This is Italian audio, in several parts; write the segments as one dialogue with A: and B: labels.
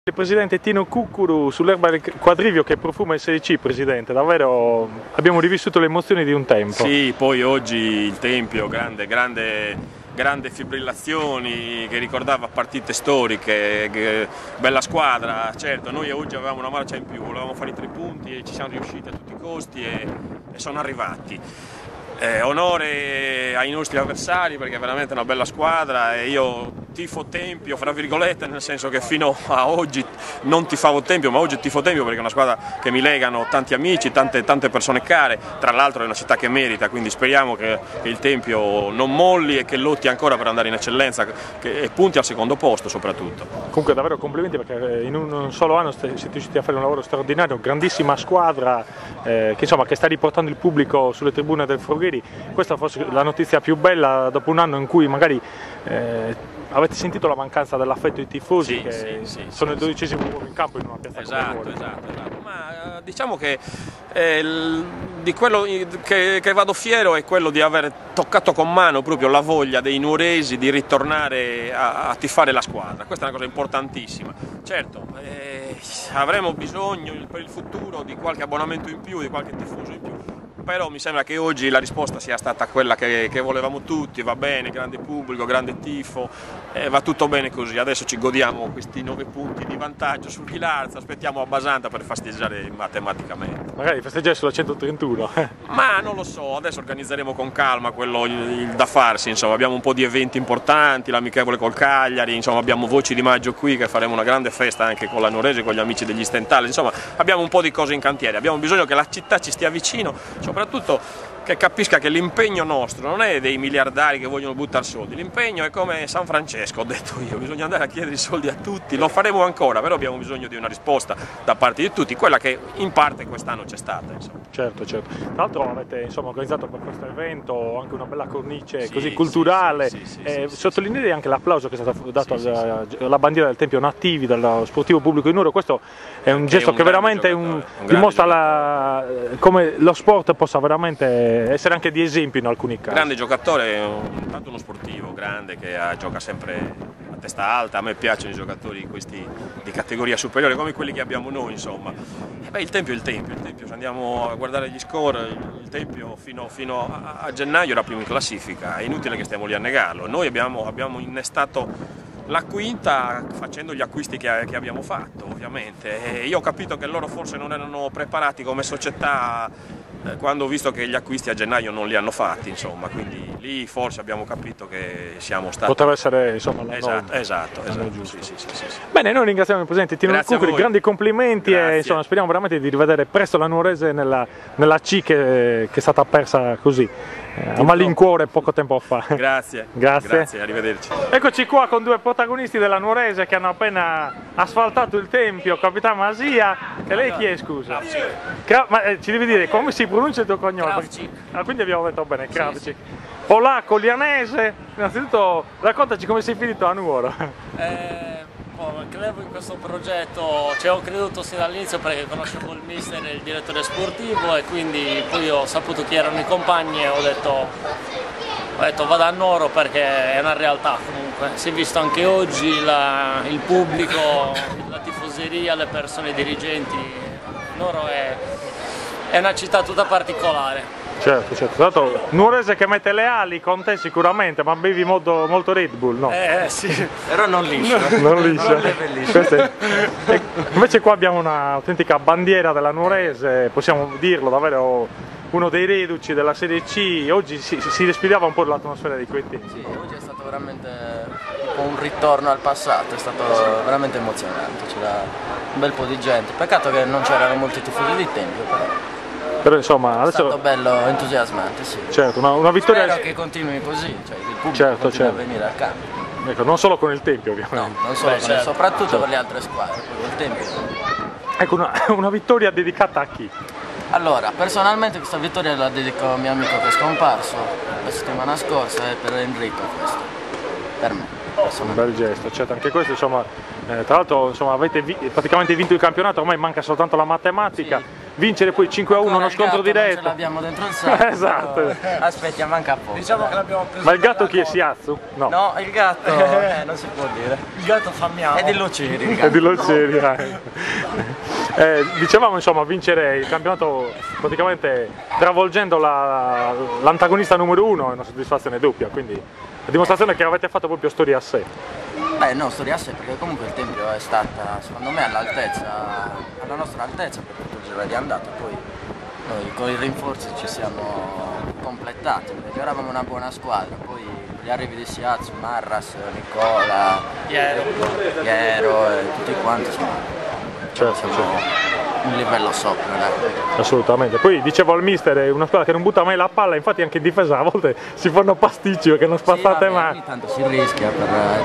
A: Il presidente Tino Cuccuru sull'erba del quadrivio che profuma il Serie C, presidente, davvero abbiamo rivissuto le emozioni di un tempo.
B: Sì, poi oggi il Tempio, grande fibrillazioni che ricordava partite storiche, bella squadra. Certo, noi oggi avevamo una marcia in più, volevamo fare i 3 punti e ci siamo riusciti a tutti i costi e sono arrivati. Onore ai nostri avversari perché è veramente una bella squadra e io tifo Tempio, fra virgolette, nel senso che fino a oggi non tifavo Tempio, ma oggi tifo Tempio perché è una squadra che mi legano tanti amici, tante persone care, tra l'altro è una città che merita, quindi speriamo che il Tempio non molli e che lotti ancora per andare in eccellenza e punti al secondo posto soprattutto.
A: Comunque davvero complimenti perché in un solo anno siete riusciti a fare un lavoro straordinario, grandissima squadra che sta riportando il pubblico sulle tribune del Forgheri. Questa forse è la notizia più bella dopo un anno in cui magari avete sentito la mancanza dell'affetto dei tifosi sono il 12° uomo in campo in una piazza come
B: esatto. Ma diciamo che di quello che vado fiero è quello di aver toccato con mano proprio la voglia dei nuoresi di ritornare a tifare la squadra. Questa è una cosa importantissima. Certo, avremo bisogno per il futuro di qualche abbonamento in più, di qualche tifoso in più. Però mi sembra che oggi la risposta sia stata quella che volevamo tutti, va bene, grande pubblico, grande tifo, va tutto bene così. Adesso ci godiamo questi 9 punti di vantaggio sul Chilarza, aspettiamo a Basanta per festeggiare matematicamente.
A: Magari festeggiare sulla 131.
B: Ma non lo so, adesso organizzeremo con calma quello il da farsi, insomma, abbiamo un po' di eventi importanti, l'amichevole col Cagliari, insomma, abbiamo Voci di Maggio qui che faremo una grande festa anche con la Nuorese, con gli amici degli Stentali, insomma, abbiamo un po' di cose in cantiere, abbiamo bisogno che la città ci stia vicino, soprattutto che capisca che l'impegno nostro non è dei miliardari che vogliono buttare soldi, l'impegno è come San Francesco, ho detto io, bisogna andare a chiedere i soldi a tutti, lo faremo ancora, però abbiamo bisogno di una risposta da parte di tutti, quella che in parte quest'anno c'è stata. Insomma.
A: Certo. Tra l'altro avete organizzato per questo evento anche una bella cornice così culturale, sottolinei anche l'applauso che è stato dato alla bandiera del Tempio Nativi, dallo sportivo pubblico di Nuoro, questo è un gesto che veramente dimostra come lo sport possa veramente essere anche di esempio in alcuni casi.
B: Grande giocatore, tanto uno sportivo grande che gioca sempre a testa alta, a me piacciono i giocatori questi di categoria superiore come quelli che abbiamo noi, insomma. Il Tempio è il Tempio, se andiamo a guardare gli score, il Tempio fino a gennaio era primo in classifica, è inutile che stiamo lì a negarlo. Noi abbiamo innestato la quinta facendo gli acquisti che abbiamo fatto, ovviamente. Io ho capito che loro forse non erano preparati come società quando ho visto che gli acquisti a gennaio non li hanno fatti, insomma, quindi lì forse abbiamo capito che siamo stati...
A: Poteva essere, insomma,
B: esatto.
A: Sì. Bene, noi ringraziamo il presidente Tino Cuccuru, grandi complimenti. E insomma, speriamo veramente di rivedere presto la Nuorese nella C che è stata persa così, a malincuore poco tempo fa.
B: Grazie, arrivederci.
A: Eccoci qua con 2 protagonisti della Nuorese che hanno appena asfaltato il Tempio, Capitano Masia. E lei chi è, scusa? Ma ci devi dire come si pronuncia il tuo cognome? Quindi abbiamo detto bene, Kravcik. Polacco, lianese, innanzitutto raccontaci come sei finito a Nuoro.
C: Credevo in questo progetto, ci ho creduto sin dall'inizio perché conoscevo il mister e il direttore sportivo e quindi poi ho saputo chi erano i compagni e ho detto vado a Nuoro perché è una realtà comunque, si è visto anche oggi il pubblico, la tifoseria, le persone, i dirigenti, Nuoro è una città tutta particolare.
A: Certo, tra l'altro Nuorese che mette le ali con te sicuramente, ma bevi molto Red Bull, no?
C: Sì, però non liscio.
A: Non liscio. Invece qua abbiamo un'autentica bandiera della Nuorese, possiamo dirlo, davvero uno dei reduci della Serie C, oggi si respirava un po' l'atmosfera di quei tempi.
D: Sì, oggi è stato veramente un ritorno al passato, è stato veramente emozionante, c'era un bel po' di gente, peccato che non c'erano molti tifosi di Tempio
A: però insomma adesso
D: è stato bello, entusiasmante, sì.
A: Certo, una vittoria.
D: Spero che continui così, cioè il pubblico continua a venire al campo.
A: Ecco, non solo con il Tempio ovviamente.
D: No, non solo soprattutto per le altre squadre, poi col Tempio.
A: Ecco, una vittoria dedicata a chi?
D: Allora, personalmente questa vittoria la dedico a mio amico che è scomparso la settimana scorsa e per Enrico questo, per me.
A: Un bel gesto, certo, anche questo insomma, tra l'altro avete praticamente vinto il campionato, ormai manca soltanto la matematica.
D: Sì.
A: vincere poi 5-1 uno scontro diretto.
D: Non ce l'abbiamo dentro il sacco.
A: Esatto.
D: Aspettiamo anche a poco.
C: Diciamo che l'abbiamo preso.
A: Ma il gatto chi è, Siazzu? No.
D: No, il gatto non si può dire.
C: Il gatto fa miau.
D: È di Luceri il
A: È
D: gatto.
A: di Loceri, dicevamo insomma vincere il campionato praticamente travolgendo l'antagonista numero 1 è una soddisfazione doppia, quindi la dimostrazione che avete fatto proprio storia a sé.
D: Beh no, storia a sé, perché comunque il Tempio è stata secondo me all'altezza, alla nostra altezza per tutto il giro di andata, poi noi con i rinforzi ci siamo completati, perché eravamo una buona squadra, poi gli arrivi di Siazzu, Marras, Nicola, Piero e tutti quanti siamo un livello sopra, dai.
A: Assolutamente. Poi dicevo al mister, è una squadra che non butta mai la palla, infatti anche in difesa a volte si fanno pasticci perché non spazzate mai.
D: Ogni tanto si rischia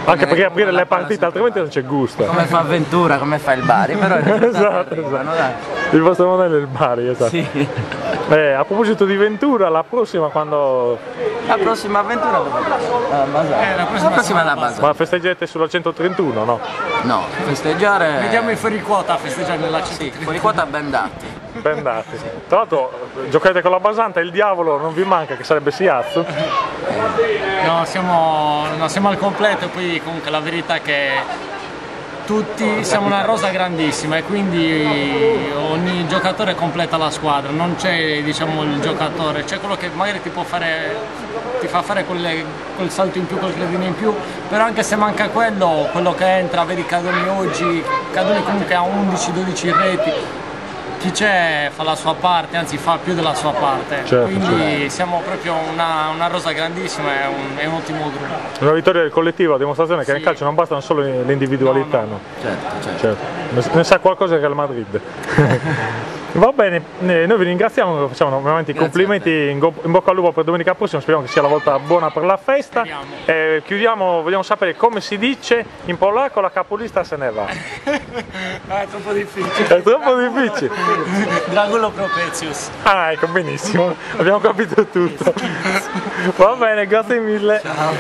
A: Anche perché aprire le partite altrimenti non c'è gusto.
D: Come fa Ventura, come fa il Bari, però
A: Esatto.
D: dai.
A: Il vostro modello è il Bari, esatto.
D: Sì.
A: A proposito di Ventura, la prossima quando...
D: La prossima avventura dove è?
C: La
D: prossima è la base.
A: Ma festeggerete sulla 131, no?
D: No, festeggiare.
C: Vediamo i fuori quota a festeggiare nella città.
D: Sì, fuori quota ben dati.
A: Ben dati. Tra l'altro giocate con la Basanta e il diavolo non vi manca, che sarebbe Siazzu.
C: No, siamo al completo, poi comunque la verità è che tutti siamo una rosa grandissima e quindi ogni giocatore completa la squadra, non c'è diciamo il giocatore, c'è quello che magari ti fa fare quel salto in più, quel gradino in più, però anche se manca quello che entra, vedi Cadoni oggi, Cadoni comunque ha 11-12 reti, chi c'è fa la sua parte, anzi fa più della sua parte,
A: certo,
C: quindi siamo proprio una rosa grandissima, è un ottimo gruppo.
A: Una vittoria del collettivo, a dimostrazione che nel calcio non bastano solo le individualità, no? Certo. Ne sa qualcosa il Real Madrid. Va bene, noi vi ringraziamo, facciamo ovviamente i complimenti, in bocca al lupo per domenica prossima, speriamo che sia la volta buona per la festa. Chiudiamo, vogliamo sapere come si dice in polacco la capolista se ne va.
C: È troppo difficile.
A: È troppo difficile.
C: Dragulo Propetius.
A: Ah, ecco, benissimo, abbiamo capito tutto. Va bene, grazie mille.
C: Ciao.